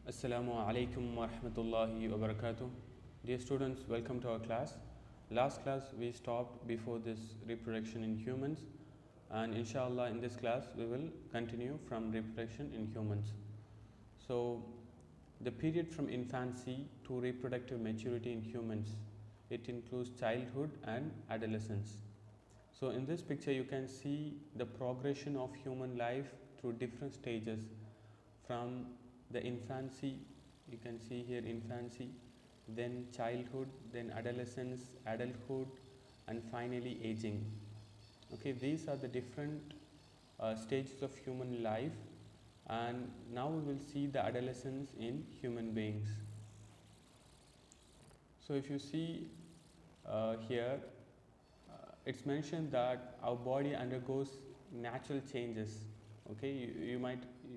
Assalamu alaikum wa rahmatullahi wa barakatuh. Dear students, welcome to our class. Last class we stopped before this reproduction in humans, and inshallah in this class we will continue from reproduction in humans. So the period from infancy to reproductive maturity in humans, it includes childhood and adolescence. So in this picture you can see the progression of human life through different stages from the infancy. You can see here infancy, then childhood, then adolescence, adulthood, and finally aging. Okay, these are the different stages of human life, and now we will see the adolescence in human beings. So if you see here, it's mentioned that our body undergoes natural changes. Okay,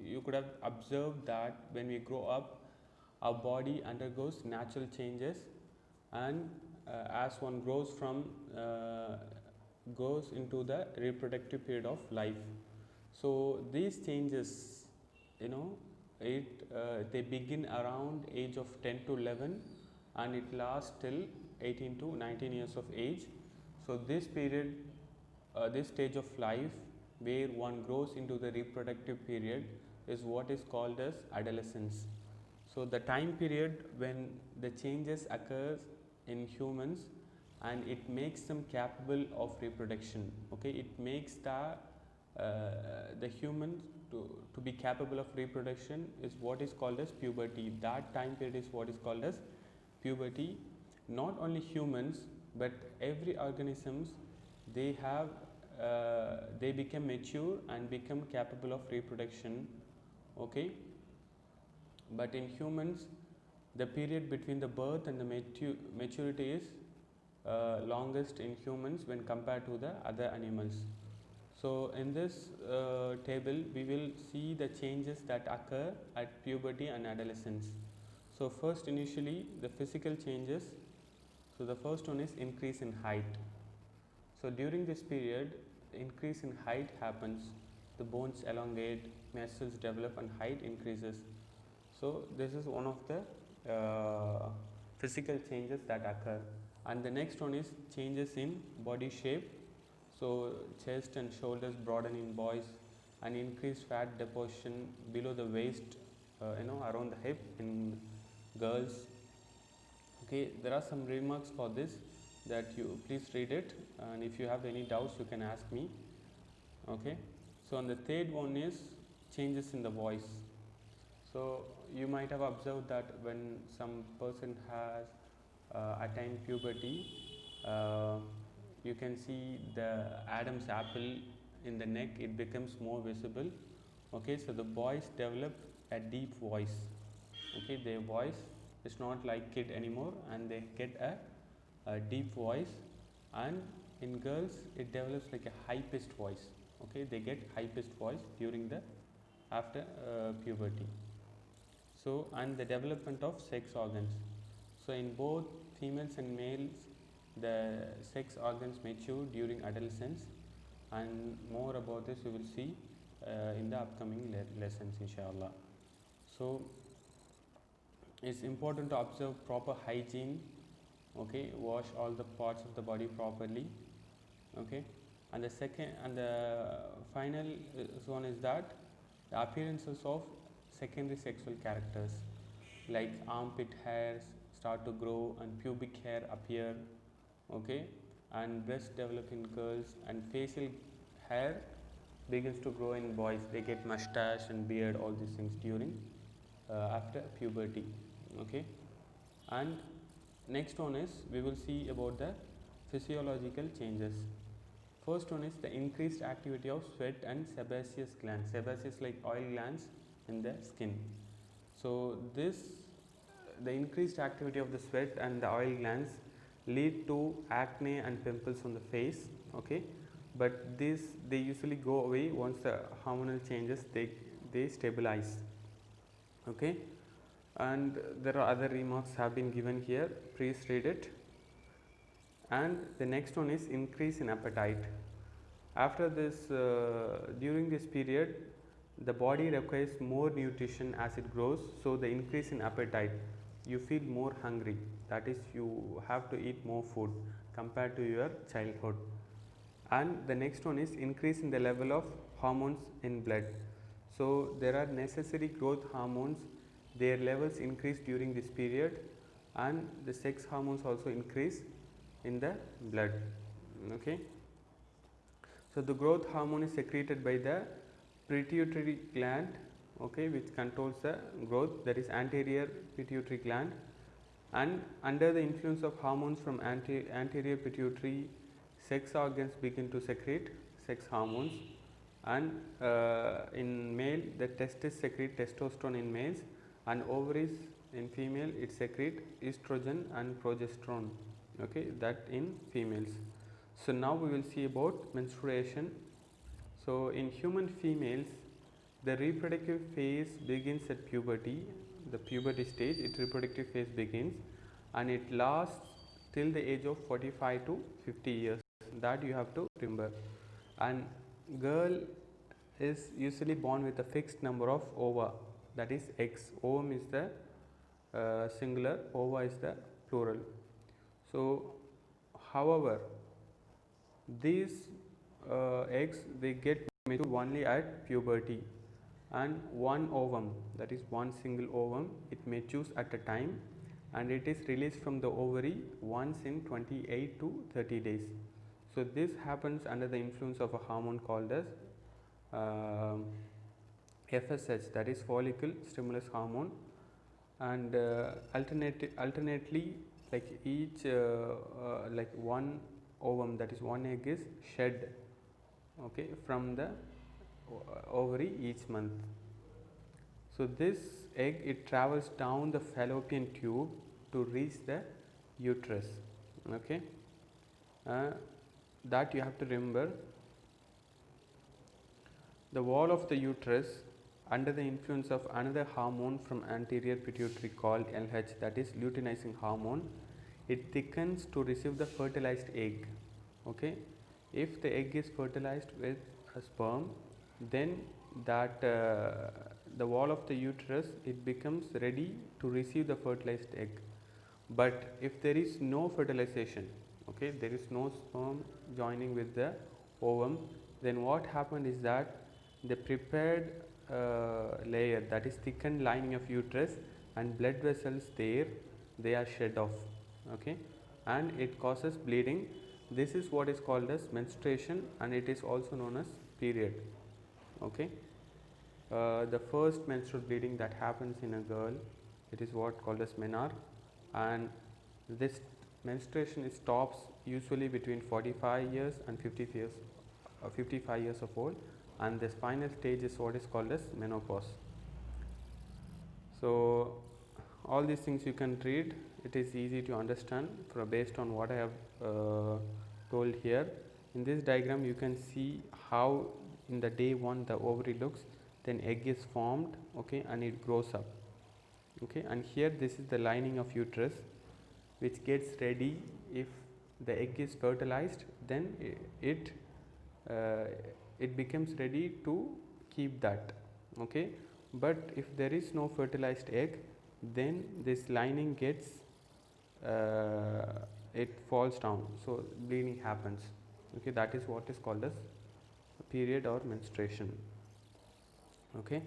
you could have observed that when we grow up, our body undergoes natural changes, and as one goes into the reproductive period of life. So these changes, they begin around age of 10 to 11, and it lasts till 18 to 19 years of age. So this period, this stage of life where one grows into the reproductive period is what is called as adolescence. So the time period when the changes occurs in humans, and it makes them capable of reproduction. Okay, it makes the human to be capable of reproduction is what is called as puberty. That time period is what is called as puberty. Not only humans, but every organisms, they become mature and become capable of reproduction. Okay, but in humans, the period between the birth and the maturity is longest in humans when compared to the other animals. So in this table we will see the changes that occur at puberty and adolescence. So first, initially, the physical changes. So the first one is increase in height. So during this period, increase in height happens. The bones elongate, muscles develop, and height increases. So this is one of the physical changes that occur. And the next one is changes in body shape. So chest and shoulders broaden in boys, and increased fat deposition below the waist, around the hip in girls. Okay, there are some remarks for this that you please read it, and if you have any doubts you can ask me. Okay, so on the third one is changes in the voice. So you might have observed that when some person has attained puberty, you can see the Adam's apple in the neck, it becomes more visible. Okay, so the boys develop a deep voice. Okay, their voice is not like kid anymore, and they get a deep voice. And in girls it develops like a high pitched voice. Okay, they get high pitched voice during the after puberty. So, and the development of sex organs. So in both females and males, the sex organs mature during adolescence, and more about this we will see in the upcoming lessons, inshallah. So it's important to observe proper hygiene. Okay, wash all the parts of the body properly. Okay, and the second and the final one is that the appearances of secondary sexual characters, like armpit hairs start to grow and pubic hair appear. Okay, and breasts develop in girls, and facial hair begins to grow in boys. They get mustache and beard, all these things during after puberty. Okay, and next one is we will see about the physiological changes. First one is the increased activity of sweat and sebaceous glands. Sebaceous like oil glands in the skin. So the increased activity of the sweat and the oil glands lead to acne and pimples on the face. Okay, but they usually go away once the hormonal changes they stabilize. Okay, and there are other remarks have been given here, please read it. And the next one is increase in appetite. After this, during this period, the body requires more nutrition as it grows, so the increase in appetite, you feel more hungry, that is you have to eat more food compared to your childhood. And the next one is increase in the level of hormones in blood. So there are necessary growth hormones, their levels increase during this period, and the sex hormones also increase in the blood. Okay, so the growth hormone is secreted by the pituitary gland, okay, which controls the growth, that is anterior pituitary gland. And under the influence of hormones from anterior pituitary, sex organs begin to secrete sex hormones. And in male, the testes secrete testosterone in males, and ovaries in female it secrete estrogen and progesterone, okay, that in females. So now we will see about menstruation. So in human females, the reproductive phase begins at puberty, the puberty stage, its reproductive phase begins, and it lasts till the age of 45 to 50 years, that you have to remember. And girl is usually born with a fixed number of ova, that is eggs. Ovum is the singular, ova is the plural. So however, these eggs, they get mature only at puberty, and one ovum, that is one single ovum, it matures at a time, and it is released from the ovary once in 28 to 30 days. So this happens under the influence of a hormone called as FSH, that is follicle stimulus hormone. And alternately, like each like one ovum, that is one egg, is shed, okay, from the ovary each month. So this egg, it travels down the fallopian tube to reach the uterus, okay. That you have to remember. The wall of the uterus, under the influence of another hormone from anterior pituitary called LH, that is luteinizing hormone, it thickens to receive the fertilized egg, okay. If the egg is fertilized with a sperm, then that the wall of the uterus, it becomes ready to receive the fertilized egg. But if there is no fertilization, okay, there is no sperm joining with the ovum, then what happened is that the prepared layer, that is thickened lining of uterus and blood vessels there, they are shed off, okay, and it causes bleeding. This is what is called as menstruation, and it is also known as period, okay. The first menstrual bleeding that happens in a girl, it is what called as menarche, and this menstruation, it stops usually between 45 years and 55 years of old, and the final stage is what is called as menopause. So all these things you can read, it is easy to understand based on what I have told here. In this diagram you can see how in the day 1 the ovary looks, then egg is formed, okay, and it grows up, okay, and here this is the lining of uterus which gets ready. If the egg is fertilized, then it becomes ready to keep that, okay. But if there is no fertilized egg, then this lining gets it falls down, so bleeding happens, okay. That is what is called as period or menstruation, okay.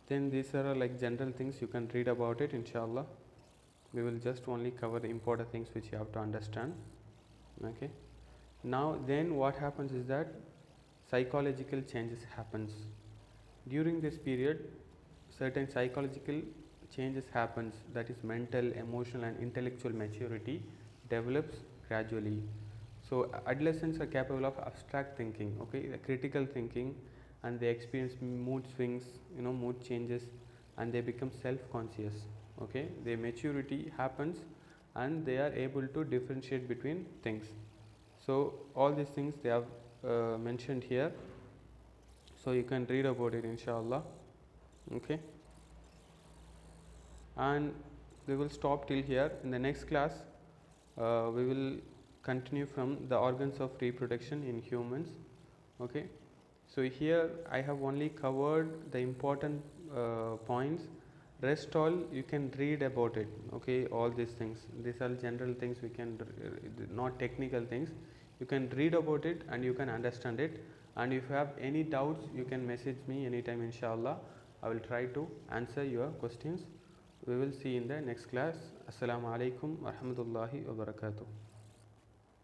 Then these are like general things, you can read about it, inshallah. We will just only cover the important things which you have to understand, okay. Now then what happens is that psychological changes happens during this period. Certain psychological changes happens, that is mental, emotional and intellectual maturity develops gradually. So adolescents are capable of abstract thinking, okay, critical thinking, and they experience mood swings, mood changes, and they become self-conscious, okay. Their maturity happens and they are able to differentiate between things. So all these things they have mentioned here, so you can read about it, inshallah, okay. And we will stop till here. In the next class we will continue from the organs of reproduction in humans, okay. So here I have only covered the important points. Rest all you can read about it. Okay, all these things. These are general things we can, not technical things. You can read about it and you can understand it. And if you have any doubts, you can message me anytime. Inshallah, I will try to answer your questions. We will see in the next class. Assalamu alaikum wa rahmatullahi wa barakatuh.